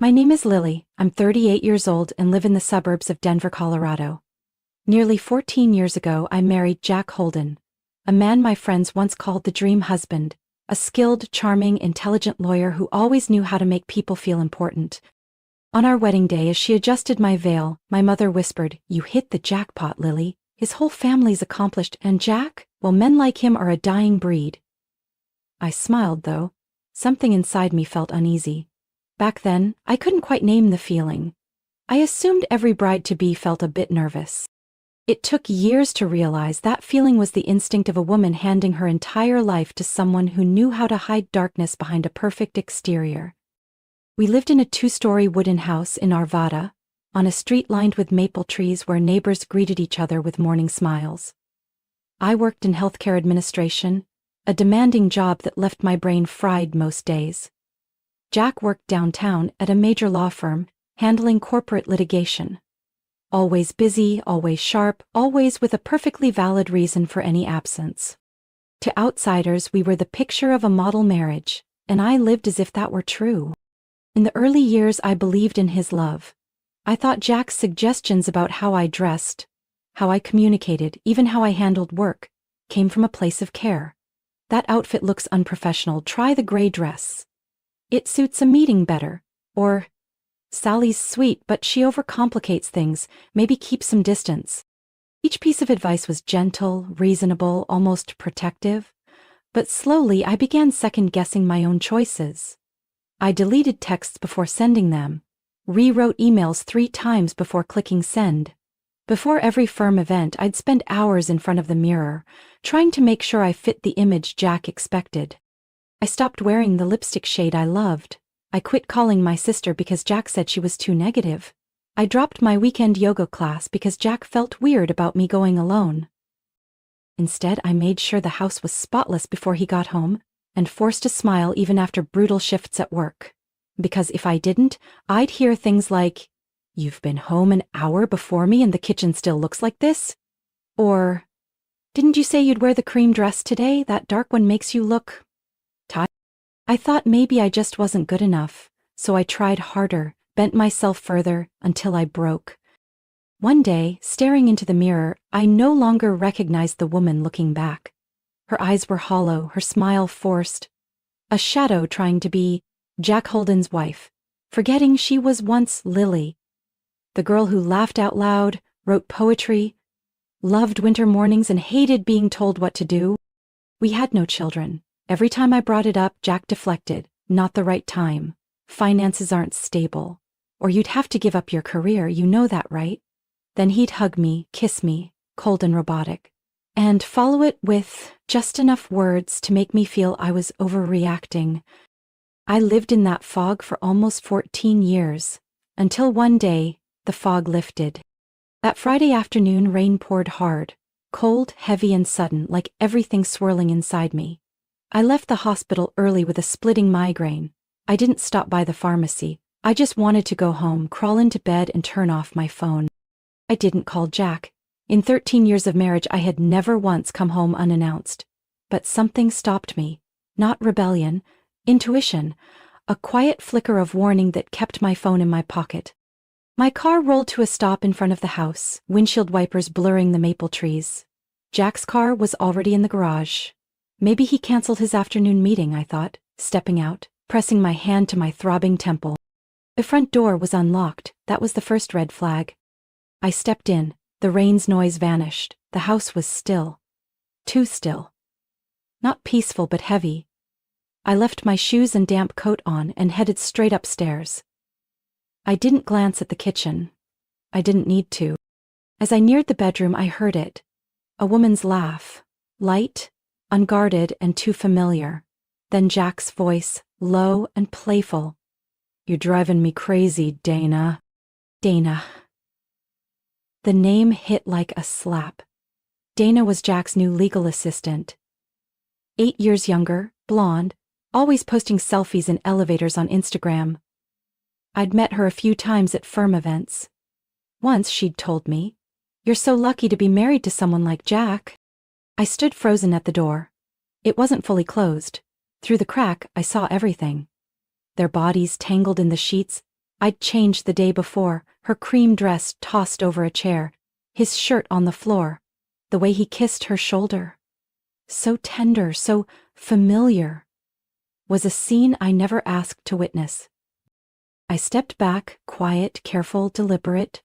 My name is Lily. I'm 38 years old and live in the suburbs of Denver, Colorado. Nearly 14 years ago, I married Jack Holden, a man my friends once called the dream husband, a skilled, charming, intelligent lawyer who always knew how to make people feel important. On our wedding day, as she adjusted my veil, my mother whispered, "You hit the jackpot, Lily. His whole family's accomplished, and Jack? Well, men like him are a dying breed." I smiled, though. Something inside me felt uneasy. Back then, I couldn't quite name the feeling. I assumed every bride-to-be felt a bit nervous. It took years to realize that feeling was the instinct of a woman handing her entire life to someone who knew how to hide darkness behind a perfect exterior. We lived in a 2-story wooden house in Arvada, on a street lined with maple trees where neighbors greeted each other with morning smiles. I worked in healthcare administration, a demanding job that left my brain fried most days. Jack worked downtown at a major law firm, handling corporate litigation. Always busy, always sharp, always with a perfectly valid reason for any absence. To outsiders, we were the picture of a model marriage, and I lived as if that were true. In the early years, I believed in his love. I thought Jack's suggestions about how I dressed, how I communicated, even how I handled work, came from a place of care. "That outfit looks unprofessional. Try the gray dress. It suits a meeting better." Or, "Sally's sweet, but she overcomplicates things. Maybe keep some distance." Each piece of advice was gentle, reasonable, almost protective. But slowly I began second-guessing my own choices. I deleted texts before sending them, rewrote emails 3 times before clicking send. Before every firm event, I'd spend hours in front of the mirror, trying to make sure I fit the image Jack expected. I stopped wearing the lipstick shade I loved. I quit calling my sister because Jack said she was too negative. I dropped my weekend yoga class because Jack felt weird about me going alone. Instead, I made sure the house was spotless before he got home, and forced a smile even after brutal shifts at work. Because if I didn't, I'd hear things like, "You've been home an hour before me and the kitchen still looks like this?" Or, "Didn't you say you'd wear the cream dress today? That dark one makes you look tired." I thought maybe I just wasn't good enough, so I tried harder, bent myself further, until I broke. One day, staring into the mirror, I no longer recognized the woman looking back. Her eyes were hollow, her smile forced. A shadow trying to be Jack Holden's wife, forgetting she was once Lily. The girl who laughed out loud, wrote poetry, loved winter mornings and hated being told what to do. We had no children. Every time I brought it up, Jack deflected. "Not the right time. Finances aren't stable. Or you'd have to give up your career, you know that, right?" Then he'd hug me, kiss me, cold and robotic, and follow it with just enough words to make me feel I was overreacting. I lived in that fog for almost 14 years, until one day, the fog lifted. That Friday afternoon, rain poured hard, cold, heavy, and sudden, like everything swirling inside me. I left the hospital early with a splitting migraine. I didn't stop by the pharmacy. I just wanted to go home, crawl into bed, and turn off my phone. I didn't call Jack. In 13 years of marriage, I had never once come home unannounced. But something stopped me. Not rebellion, intuition, a quiet flicker of warning that kept my phone in my pocket. My car rolled to a stop in front of the house, windshield wipers blurring the maple trees. Jack's car was already in the garage. Maybe he canceled his afternoon meeting, I thought, stepping out, pressing my hand to my throbbing temple. The front door was unlocked. That was the first red flag. I stepped in. The rain's noise vanished. The house was still. Too still. Not peaceful, but heavy. I left my shoes and damp coat on and headed straight upstairs. I didn't glance at the kitchen. I didn't need to. As I neared the bedroom, I heard it. A woman's laugh. Light, unguarded, and too familiar. Then Jack's voice, low and playful. "You're driving me crazy, Dana." Dana. The name hit like a slap. Dana was Jack's new legal assistant. 8 years younger, blonde, always posting selfies in elevators on Instagram. I'd met her a few times at firm events. Once she'd told me, "You're so lucky to be married to someone like Jack." I stood frozen at the door. It wasn't fully closed. Through the crack, I saw everything. Their bodies tangled in the sheets. I'd changed the day before, her cream dress tossed over a chair, his shirt on the floor, the way he kissed her shoulder. So tender, so familiar. Was a scene I never asked to witness. I stepped back, quiet, careful, deliberate.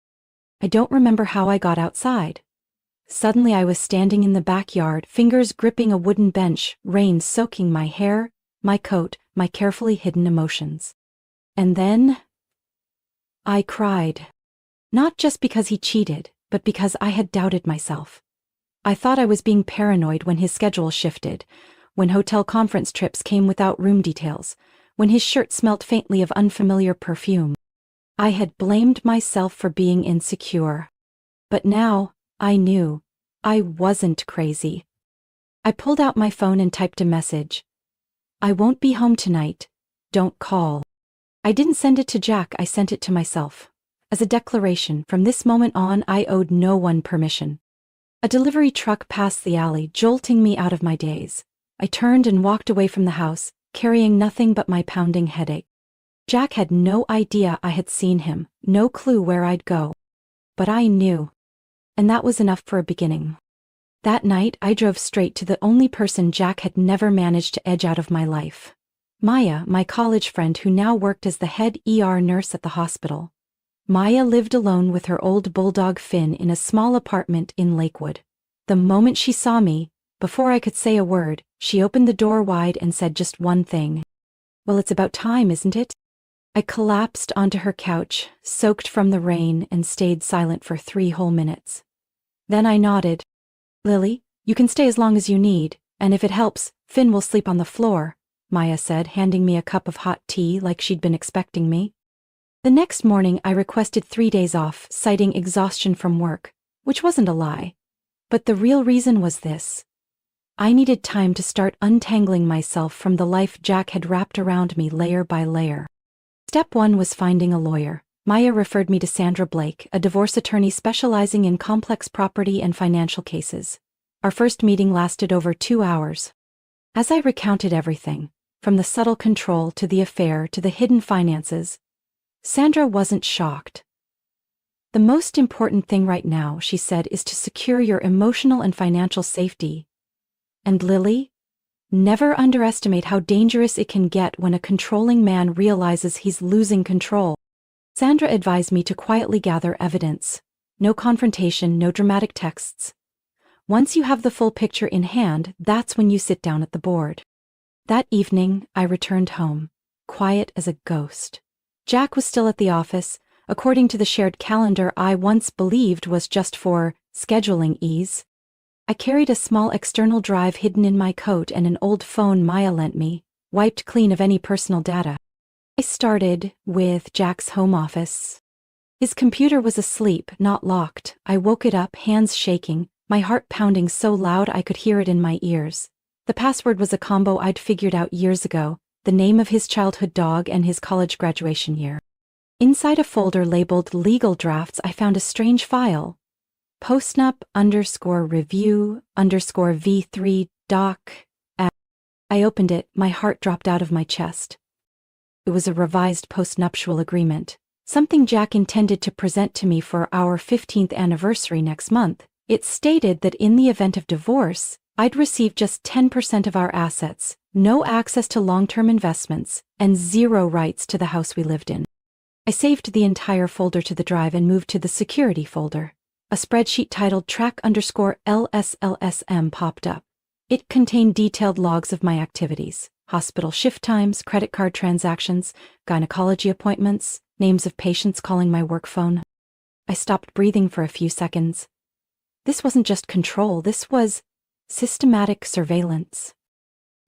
I don't remember how I got outside. Suddenly I was standing in the backyard, fingers gripping a wooden bench, rain soaking my hair, my coat, my carefully hidden emotions. And then I cried. Not just because he cheated, but because I had doubted myself. I thought I was being paranoid when his schedule shifted, when hotel conference trips came without room details, when his shirt smelt faintly of unfamiliar perfume. I had blamed myself for being insecure. But now, I knew. I wasn't crazy. I pulled out my phone and typed a message. I won't be home tonight. Don't call. I didn't send it to Jack, I sent it to myself. As a declaration, from this moment on I owed no one permission. A delivery truck passed the alley, jolting me out of my daze. I turned and walked away from the house, carrying nothing but my pounding headache. Jack had no idea I had seen him, no clue where I'd go. But I knew. And that was enough for a beginning. That night I drove straight to the only person Jack had never managed to edge out of my life. Maya, my college friend who now worked as the head ER nurse at the hospital. Maya lived alone with her old bulldog Finn in a small apartment in Lakewood. The moment she saw me, before I could say a word, she opened the door wide and said just one thing. Well, it's about time, isn't it? I collapsed onto her couch, soaked from the rain, and stayed silent for 3 whole minutes. Then I nodded. Lily, you can stay as long as you need, and if it helps, Finn will sleep on the floor, Maya said, handing me a cup of hot tea like she'd been expecting me. The next morning I requested 3 days off, citing exhaustion from work, which wasn't a lie. But the real reason was this. I needed time to start untangling myself from the life Jack had wrapped around me layer by layer. Step 1 was finding a lawyer. Maya referred me to Sandra Blake, a divorce attorney specializing in complex property and financial cases. Our first meeting lasted over 2 hours. As I recounted everything, from the subtle control to the affair to the hidden finances, Sandra wasn't shocked. The most important thing right now, she said, is to secure your emotional and financial safety. And Lily, never underestimate how dangerous it can get when a controlling man realizes he's losing control. Sandra advised me to quietly gather evidence. No confrontation, no dramatic texts. Once you have the full picture in hand, that's when you sit down at the board. That evening, I returned home, quiet as a ghost. Jack was still at the office, according to the shared calendar I once believed was just for scheduling ease. I carried a small external drive hidden in my coat and an old phone Maya lent me, wiped clean of any personal data. I started with Jack's home office. His computer was asleep, not locked. I woke it up, hands shaking, my heart pounding so loud I could hear it in my ears. The password was a combo I'd figured out years ago, the name of his childhood dog and his college graduation year. Inside a folder labeled Legal Drafts, I found a strange file. Postnup_review_v3 doc. I opened it, my heart dropped out of my chest. It was a revised postnuptial agreement, something Jack intended to present to me for our 15th anniversary next month. It stated that in the event of divorce, I'd receive just 10% of our assets, no access to long-term investments, and 0 rights to the house we lived in. I saved the entire folder to the drive and moved to the security folder. A spreadsheet titled Track_LSLSM popped up. It contained detailed logs of my activities, hospital shift times, credit card transactions, gynecology appointments, names of patients calling my work phone. I stopped breathing for a few seconds. This wasn't just control, this was systematic surveillance.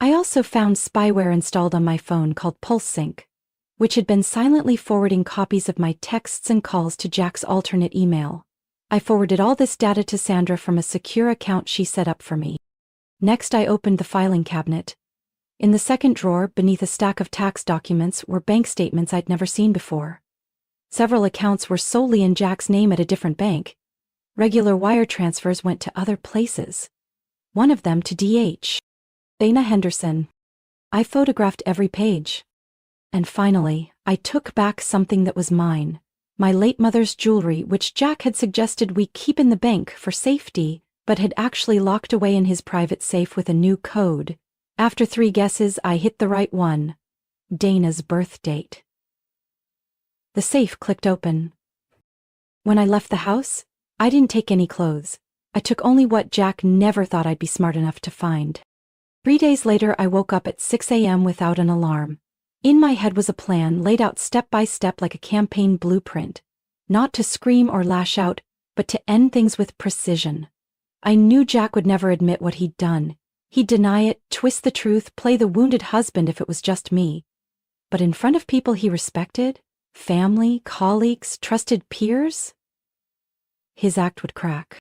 I also found spyware installed on my phone called PulseSync, which had been silently forwarding copies of my texts and calls to Jack's alternate email. I forwarded all this data to Sandra from a secure account she set up for me. Next, I opened the filing cabinet. In the second drawer, beneath a stack of tax documents, were bank statements I'd never seen before. Several accounts were solely in Jack's name at a different bank. Regular wire transfers went to other places. One of them to D.H. Dana Henderson. I photographed every page. And finally, I took back something that was mine. My late mother's jewelry, which Jack had suggested we keep in the bank for safety, but had actually locked away in his private safe with a new code. After 3 guesses, I hit the right one. Dana's birth date. The safe clicked open. When I left the house, I didn't take any clothes. I took only what Jack never thought I'd be smart enough to find. 3 days later, I woke up at 6 a.m. without an alarm. In my head was a plan laid out step by step like a campaign blueprint. Not to scream or lash out, but to end things with precision. I knew Jack would never admit what he'd done. He'd deny it, twist the truth, play the wounded husband if it was just me. But in front of people he respected, family, colleagues, trusted peers, his act would crack.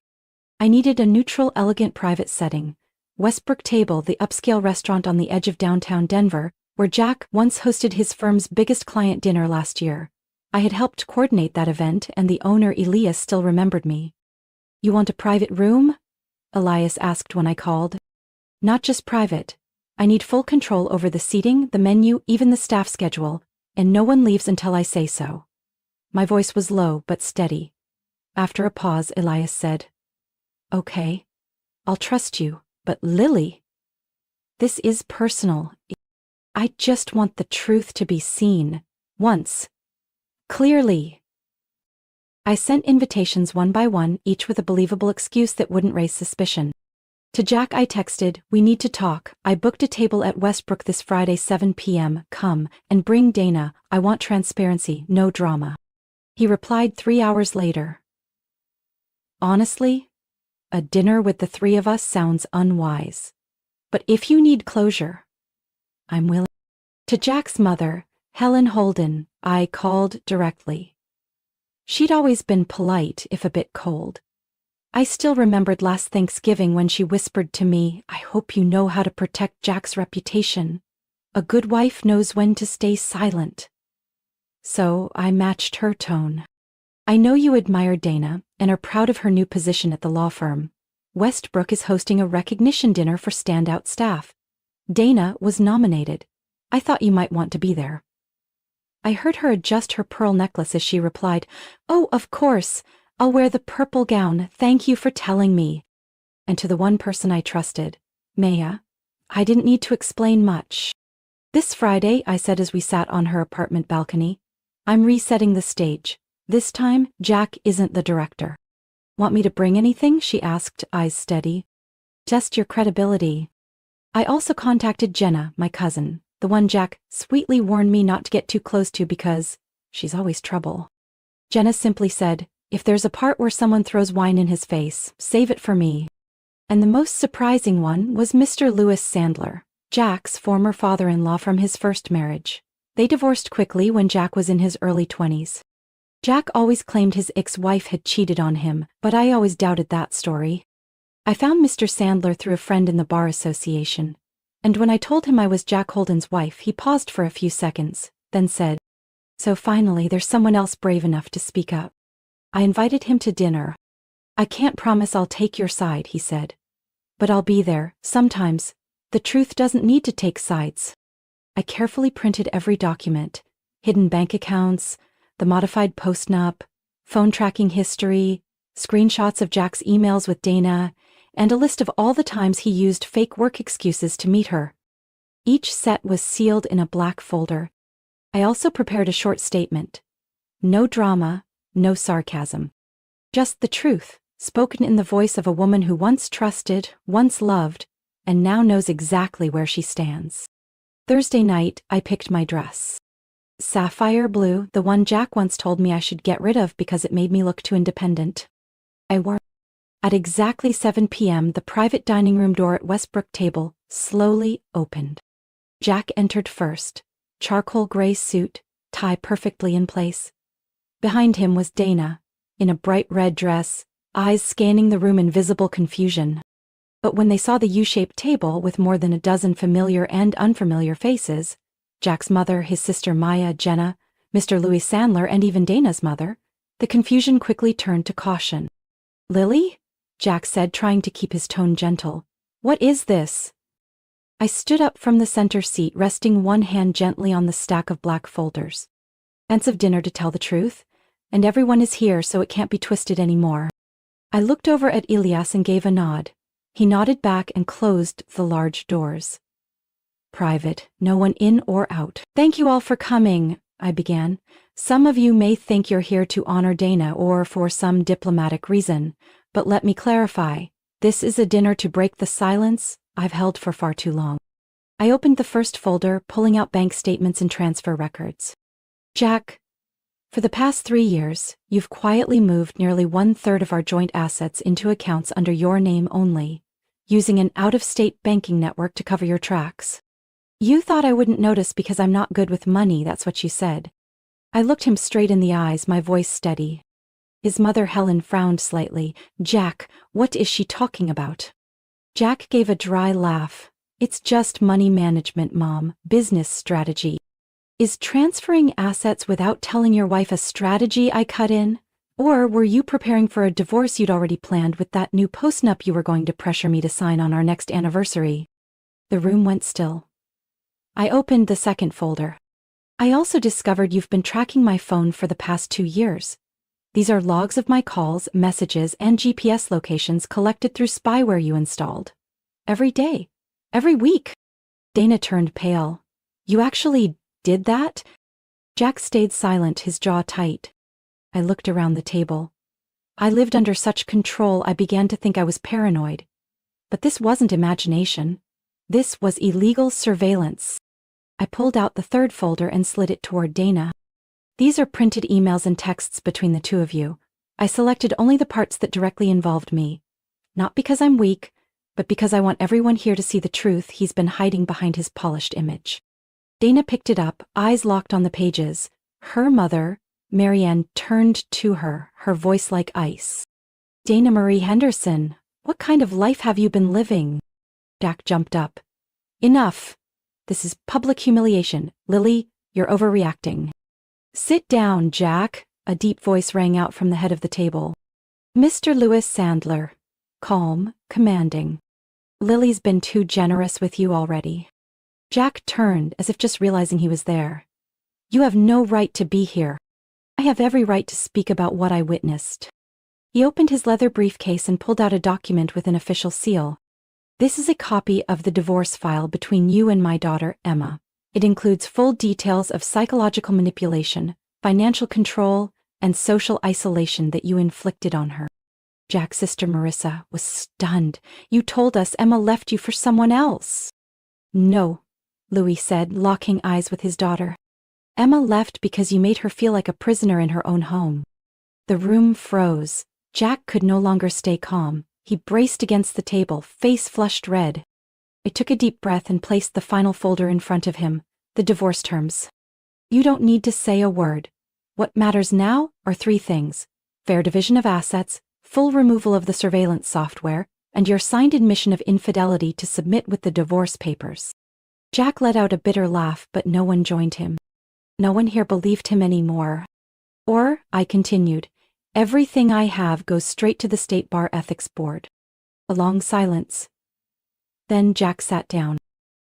I needed a neutral, elegant private setting. Westbrook Table, the upscale restaurant on the edge of downtown Denver, where Jack once hosted his firm's biggest client dinner last year. I had helped coordinate that event, and the owner, Elias, still remembered me. "You want a private room?" Elias asked when I called. "Not just private. I need full control over the seating, the menu, even the staff schedule, and no one leaves until I say so." My voice was low but steady. After a pause, Elias said, "Okay, I'll trust you, but Lily, this is personal. I just want the truth to be seen, once. Clearly." I sent invitations one by one, each with a believable excuse that wouldn't raise suspicion. To Jack I texted, "We need to talk. I booked a table at Westbrook this Friday 7 p.m. Come, and bring Dana. I want transparency, no drama." He replied 3 hours later. "Honestly, a dinner with the 3 of us sounds unwise. But if you need closure, I'm willing." To Jack's mother, Helen Holden, I called directly. She'd always been polite, if a bit cold. I still remembered last Thanksgiving when she whispered to me, "I hope you know how to protect Jack's reputation. A good wife knows when to stay silent." So I matched her tone. "I know you admire Dana and are proud of her new position at the law firm. Westbrook is hosting a recognition dinner for standout staff. Dana was nominated. I thought you might want to be there." I heard her adjust her pearl necklace as she replied, "Oh, of course. I'll wear the purple gown. Thank you for telling me." And to the one person I trusted, Maya, I didn't need to explain much. "This Friday," I said as we sat on her apartment balcony, "I'm resetting the stage. This time, Jack isn't the director." "Want me to bring anything?" she asked, eyes steady. "Just your credibility." I also contacted Jenna, my cousin, the one Jack sweetly warned me not to get too close to because she's always trouble. Jenna simply said, "If there's a part where someone throws wine in his face, save it for me." And the most surprising one was Mr. Louis Sandler, Jack's former father-in-law from his first marriage. They divorced quickly when Jack was in his early 20s. Jack always claimed his ex-wife had cheated on him, but I always doubted that story. I found Mr. Sandler through a friend in the bar association, and when I told him I was Jack Holden's wife, he paused for a few seconds, then said, "So finally there's someone else brave enough to speak up." I invited him to dinner. "I can't promise I'll take your side," he said. "But I'll be there. Sometimes the truth doesn't need to take sides." I carefully printed every document, hidden bank accounts, the modified postnup, phone tracking history, screenshots of Jack's emails with Dana, and a list of all the times he used fake work excuses to meet her. Each set was sealed in a black folder. I also prepared a short statement. No drama, no sarcasm. Just the truth, spoken in the voice of a woman who once trusted, once loved, and now knows exactly where she stands. Thursday night, I picked my dress. Sapphire blue, the one Jack once told me I should get rid of because it made me look too independent. I wore it. At exactly 7 p.m., the private dining room door at Westbrook Table slowly opened. Jack entered first, charcoal gray suit, tie perfectly in place. Behind him was Dana, in a bright red dress, eyes scanning the room in visible confusion. But when they saw the U-shaped table with more than a dozen familiar and unfamiliar faces, Jack's mother, his sister Maya, Jenna, Mr. Louis Sandler, and even Dana's mother, the confusion quickly turned to caution. "Lily?" Jack said, trying to keep his tone gentle. "What is this?" I stood up from the center seat, resting one hand gently on the stack of black folders. Expensive dinner, to tell the truth, and everyone is here, so it can't be twisted anymore. I looked over at Elias and gave a nod. He nodded back and closed the large doors. Private, no one in or out. Thank you all for coming, I began. Some of you may think you're here to honor Dana or for some diplomatic reason, but let me clarify. This is a dinner to break the silence I've held for far too long. I opened the first folder, pulling out bank statements and transfer records. Jack, for the past 3 years, you've quietly moved nearly 1/3 of our joint assets into accounts under your name only, using an out-of-state banking network to cover your tracks. You thought I wouldn't notice because I'm not good with money, that's what you said. I looked him straight in the eyes, my voice steady. His mother Helen frowned slightly. Jack, what is she talking about? Jack gave a dry laugh. It's just money management, Mom, business strategy. Is transferring assets without telling your wife a strategy? I cut in. Or were you preparing for a divorce you'd already planned with that new postnup you were going to pressure me to sign on our next anniversary? The room went still. I opened the second folder. I also discovered you've been tracking my phone for the past 2 years. These are logs of my calls, messages, and GPS locations collected through spyware you installed. Every day. Every week. Dana turned pale. You actually did that? Jack stayed silent, his jaw tight. I looked around the table. I lived under such control I began to think I was paranoid. But this wasn't imagination. This was illegal surveillance. I pulled out the third folder and slid it toward Dana. These are printed emails and texts between the two of you. I selected only the parts that directly involved me. Not because I'm weak, but because I want everyone here to see the truth he's been hiding behind his polished image. Dana picked it up, eyes locked on the pages. Her mother, Marianne, turned to her, her voice like ice. Dana Marie Henderson, what kind of life have you been living? Jack jumped up. Enough. This is public humiliation. Lily, you're overreacting. Sit down, Jack, a deep voice rang out from the head of the table. Mr. Louis Sandler. Calm, commanding. Lily's been too generous with you already. Jack turned, as if just realizing he was there. You have no right to be here. I have every right to speak about what I witnessed. He opened his leather briefcase and pulled out a document with an official seal. This is a copy of the divorce file between you and my daughter, Emma. It includes full details of psychological manipulation, financial control, and social isolation that you inflicted on her. Jack's sister Marissa was stunned. You told us Emma left you for someone else. No, Louis said, locking eyes with his daughter. Emma left because you made her feel like a prisoner in her own home. The room froze. Jack could no longer stay calm. He braced against the table, face flushed red. I took a deep breath and placed the final folder in front of him, the divorce terms. You don't need to say a word. What matters now are 3 things: fair division of assets, full removal of the surveillance software, and your signed admission of infidelity to submit with the divorce papers. Jack let out a bitter laugh, but no one joined him. No one here believed him anymore. Or, I continued, everything I have goes straight to the State Bar Ethics Board. A long silence. Then Jack sat down.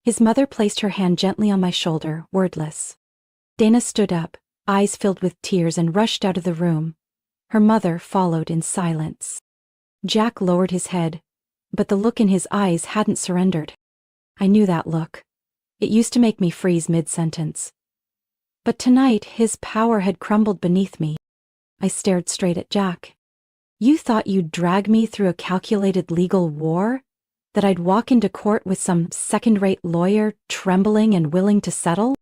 His mother placed her hand gently on my shoulder, wordless. Dana stood up, eyes filled with tears, and rushed out of the room. Her mother followed in silence. Jack lowered his head, but the look in his eyes hadn't surrendered. I knew that look. It used to make me freeze mid-sentence. But tonight his power had crumbled beneath me. I stared straight at Jack. You thought you'd drag me through a calculated legal war? That I'd walk into court with some second-rate lawyer, trembling and willing to settle?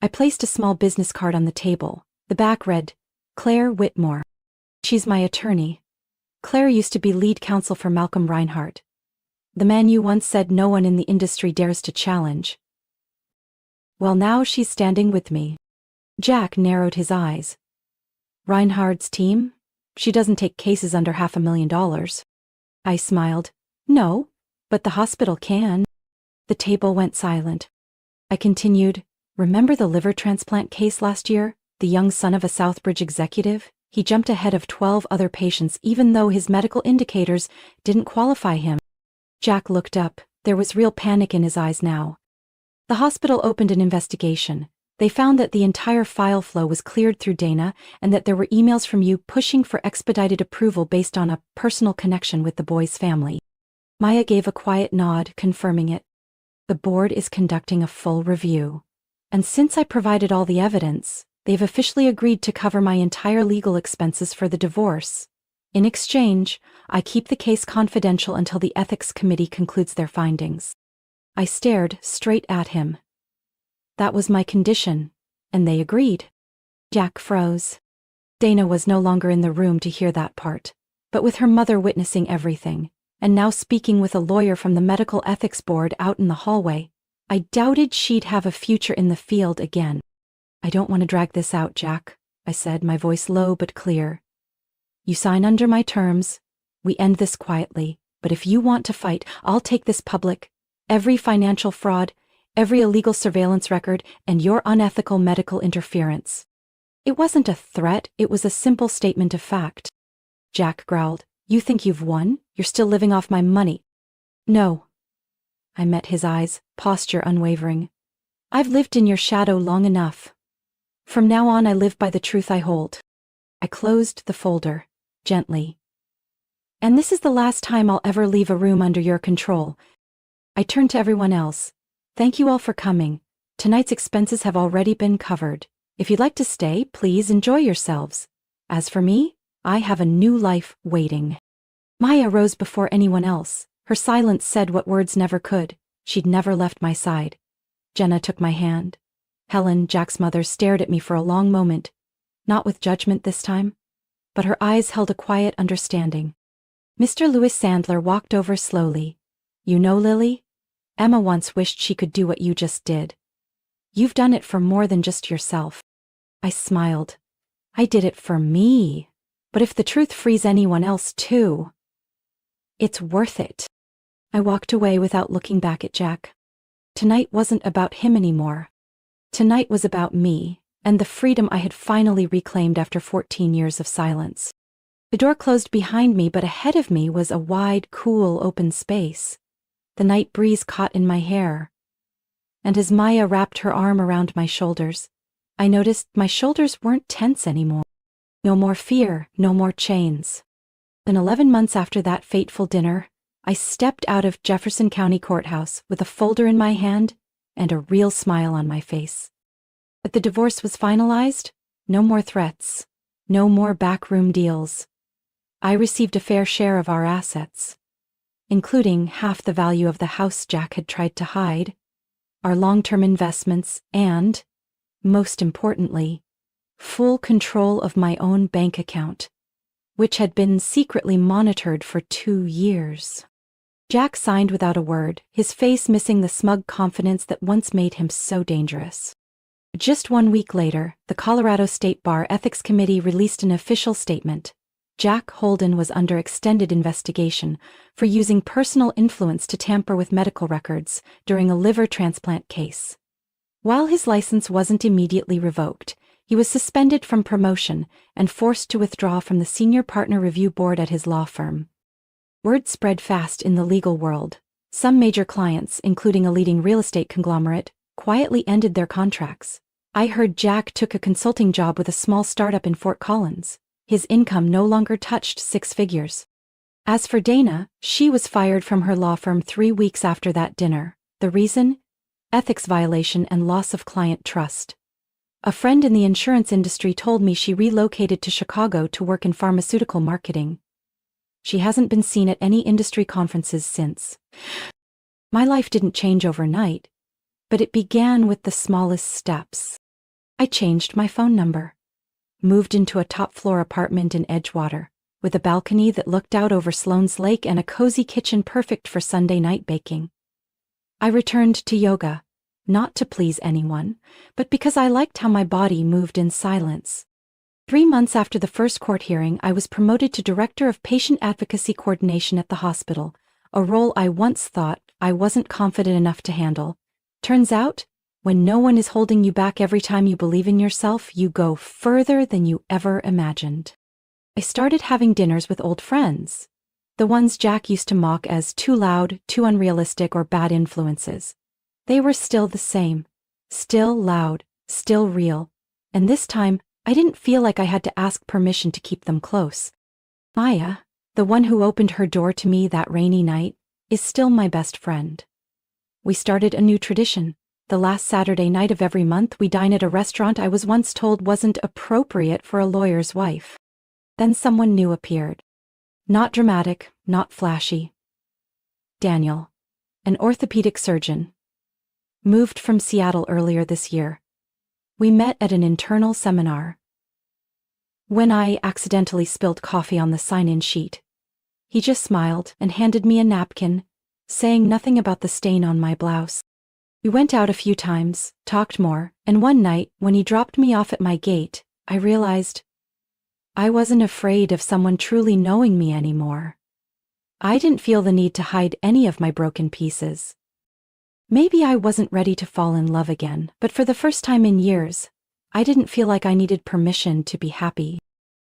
I placed a small business card on the table. The back read, Claire Whitmore. She's my attorney. Claire used to be lead counsel for Malcolm Reinhardt, the man you once said no one in the industry dares to challenge. Well, now she's standing with me. Jack narrowed his eyes. Reinhardt's team? She doesn't take cases under $500,000. I smiled. No, but the hospital can. The table went silent. I continued, remember the liver transplant case last year? The young son of a Southbridge executive? He jumped ahead of 12 other patients even though his medical indicators didn't qualify him. Jack looked up, There was real panic in his eyes now. The hospital opened an investigation. They found that the entire file flow was cleared through Dana and that there were emails from you pushing for expedited approval based on a personal connection with the boy's family. Maya gave a quiet nod, confirming it. The board is conducting a full review. And since I provided all the evidence, they've officially agreed to cover my entire legal expenses for the divorce. In exchange, I keep the case confidential until the ethics committee concludes their findings. I stared straight at him. That was my condition, and they agreed. Jack froze. Dana was no longer in the room to hear that part, but with her mother witnessing everything, and now speaking with a lawyer from the medical ethics board out in the hallway, I doubted she'd have a future in the field again. I don't want to drag this out, Jack, I said, my voice low but clear. You sign under my terms. We end this quietly, but if you want to fight, I'll take this public. Every financial fraud, every illegal surveillance record, and your unethical medical interference. It wasn't a threat, it was a simple statement of fact. Jack growled, You think you've won? You're still living off my money. No. I met his eyes, posture unwavering. I've lived in your shadow long enough. From now on I live by the truth I hold. I closed the folder, gently. And this is the last time I'll ever leave a room under your control. I turned to everyone else. Thank you all for coming. Tonight's expenses have already been covered. If you'd like to stay, please enjoy yourselves. As for me, I have a new life waiting. Maya rose before anyone else. Her silence said what words never could. She'd never left my side. Jenna took my hand. Helen, Jack's mother, stared at me for a long moment. Not with judgment this time, but her eyes held a quiet understanding. Mr. Louis Sandler walked over slowly. You know, Lily? Emma once wished she could do what you just did. You've done it for more than just yourself. I smiled. I did it for me. But if the truth frees anyone else too, it's worth it. I walked away without looking back at Jack. Tonight wasn't about him anymore. Tonight was about me, and the freedom I had finally reclaimed after 14 years of silence. The door closed behind me, but ahead of me was a wide, cool, open space. The night breeze caught in my hair. And as Maya wrapped her arm around my shoulders, I noticed my shoulders weren't tense anymore. No more fear, no more chains. Then 11 months after that fateful dinner, I stepped out of Jefferson County Courthouse with a folder in my hand and a real smile on my face. But the divorce was finalized. No more threats. No more backroom deals. I received a fair share of our assets, including half the value of the house Jack had tried to hide, our long-term investments, and, most importantly, full control of my own bank account, which had been secretly monitored for 2 years. Jack signed without a word, his face missing the smug confidence that once made him so dangerous. Just 1 week later, the Colorado State Bar Ethics Committee released an official statement. Jack Holden was under extended investigation for using personal influence to tamper with medical records during a liver transplant case. While his license wasn't immediately revoked, he was suspended from promotion and forced to withdraw from the senior partner review board at his law firm. Word spread fast in the legal world. Some major clients, including a leading real estate conglomerate, quietly ended their contracts. I heard Jack took a consulting job with a small startup in Fort Collins. His income no longer touched 6 figures. As for Dana, she was fired from her law firm 3 weeks after that dinner. The reason? Ethics violation and loss of client trust. A friend in the insurance industry told me she relocated to Chicago to work in pharmaceutical marketing. She hasn't been seen at any industry conferences since. My life didn't change overnight, but it began with the smallest steps. I changed my phone number. Moved into a top-floor apartment in Edgewater, with a balcony that looked out over Sloan's Lake and a cozy kitchen perfect for Sunday night baking. I returned to yoga, not to please anyone, but because I liked how my body moved in silence. 3 months after the first court hearing, I was promoted to Director of Patient Advocacy Coordination at the hospital, a role I once thought I wasn't confident enough to handle. Turns out, when no one is holding you back every time you believe in yourself, you go further than you ever imagined. I started having dinners with old friends. The ones Jack used to mock as too loud, too unrealistic, or bad influences. They were still the same. Still loud, still real. And this time, I didn't feel like I had to ask permission to keep them close. Maya, the one who opened her door to me that rainy night, is still my best friend. We started a new tradition. The last Saturday night of every month we dine at a restaurant I was once told wasn't appropriate for a lawyer's wife. Then someone new appeared. Not dramatic, not flashy. Daniel, an orthopedic surgeon. Moved from Seattle earlier this year. We met at an internal seminar. When I accidentally spilled coffee on the sign-in sheet, he just smiled and handed me a napkin, saying nothing about the stain on my blouse. We went out a few times, talked more, and one night, when he dropped me off at my gate, I realized I wasn't afraid of someone truly knowing me anymore. I didn't feel the need to hide any of my broken pieces. Maybe I wasn't ready to fall in love again, but for the first time in years, I didn't feel like I needed permission to be happy.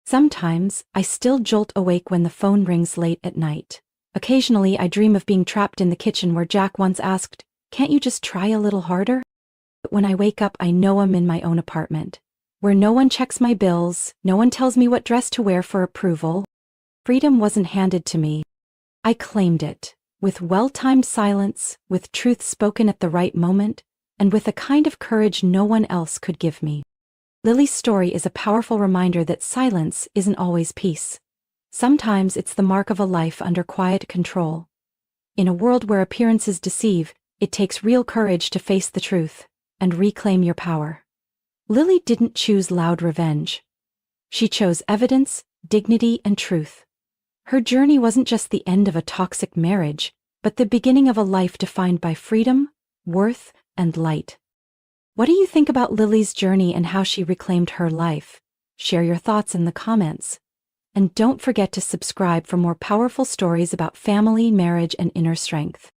Sometimes, I still jolt awake when the phone rings late at night. Occasionally, I dream of being trapped in the kitchen where Jack once asked, "Can't you just try a little harder?" But when I wake up, I know I'm in my own apartment, where no one checks my bills, no one tells me what dress to wear for approval. Freedom wasn't handed to me. I claimed it, with well-timed silence, with truth spoken at the right moment, and with a kind of courage no one else could give me. Lily's story is a powerful reminder that silence isn't always peace. Sometimes it's the mark of a life under quiet control. In a world where appearances deceive, it takes real courage to face the truth and reclaim your power. Lily didn't choose loud revenge. She chose evidence, dignity, and truth. Her journey wasn't just the end of a toxic marriage, but the beginning of a life defined by freedom, worth, and light. What do you think about Lily's journey and how she reclaimed her life? Share your thoughts in the comments. And don't forget to subscribe for more powerful stories about family, marriage, and inner strength.